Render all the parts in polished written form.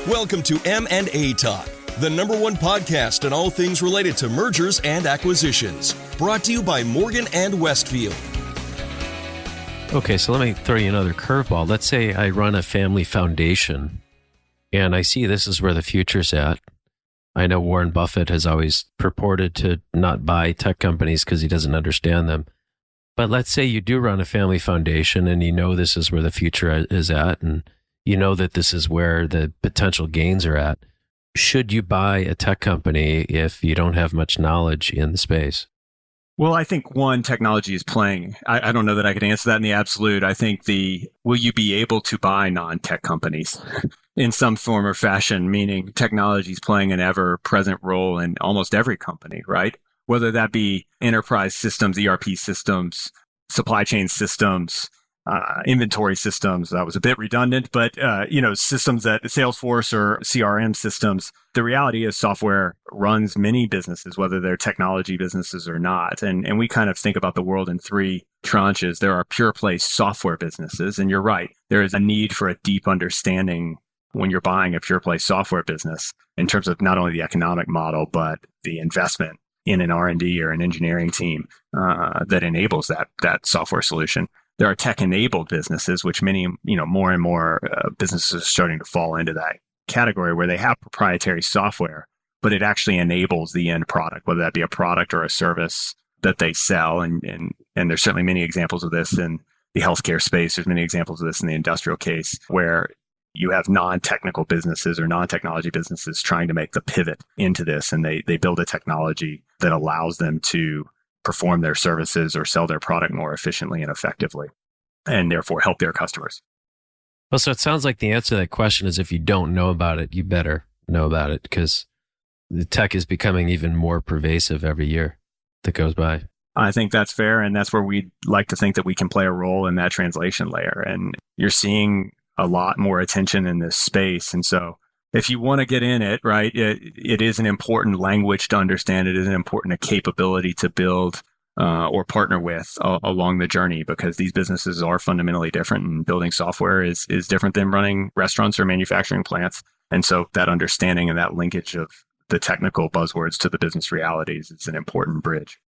Welcome to M&A Talk, the #1 podcast on all things related to mergers and acquisitions. Brought to you by Morgan & Westfield. Okay, so let me throw you another curveball. Let's say I run a family foundation and I see this is where the future's at. I know Warren Buffett has always purported to not buy tech companies because he doesn't understand them. But let's say you do run a family foundation and you know this is where the future is at, and you know that this is where the potential gains are at. Should you buy a tech company if you don't have much knowledge in the space? Well, I think one, technology is playing. I don't know that I could answer that in the absolute. I think will you be able to buy non-tech companies in some form or fashion, meaning technology is playing an ever-present role in almost every company, right? Whether that be enterprise systems, ERP systems, supply chain systems, inventory systems. That was a bit redundant, but systems that Salesforce or CRM systems. The reality is software runs many businesses, whether they're technology businesses or not. And we kind of think about the world in three tranches. There are pure play software businesses, and you're right. There is a need for a deep understanding when you're buying a pure play software business in terms of not only the economic model, but the investment in an R&D or an engineering team that enables that software solution. There are tech-enabled businesses, which many, more and more businesses are starting to fall into that category where they have proprietary software, but it actually enables the end product, whether that be a product or a service that they sell. And there's certainly many examples of this in the healthcare space. There's many examples of this in the industrial case where you have non-technical businesses or non-technology businesses trying to make the pivot into this, and they build a technology that allows them to perform their services or sell their product more efficiently and effectively, and therefore help their customers. Well, so it sounds like the answer to that question is if you don't know about it, you better know about it, because the tech is becoming even more pervasive every year that goes by. I think that's fair, and that's where we'd like to think that we can play a role in that translation layer. And you're seeing a lot more attention in this space. And so if you want to get in it, right, it is an important language to understand. It is an important capability to build or partner with along the journey, because these businesses are fundamentally different, and building software is different than running restaurants or manufacturing plants. And so that understanding and that linkage of the technical buzzwords to the business realities is an important bridge.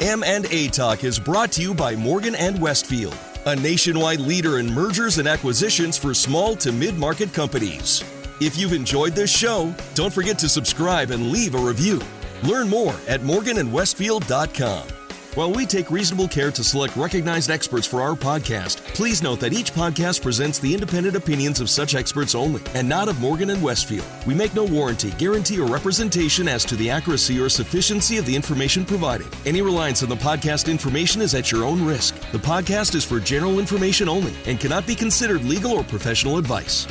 M&A Talk is brought to you by Morgan & Westfield, a nationwide leader in mergers and acquisitions for small to mid-market companies. If you've enjoyed this show, don't forget to subscribe and leave a review. Learn more at morganandwestfield.com. While we take reasonable care to select recognized experts for our podcast, please note that each podcast presents the independent opinions of such experts only, and not of Morgan & Westfield. We make no warranty, guarantee, or representation as to the accuracy or sufficiency of the information provided. Any reliance on the podcast information is at your own risk. The podcast is for general information only and cannot be considered legal or professional advice.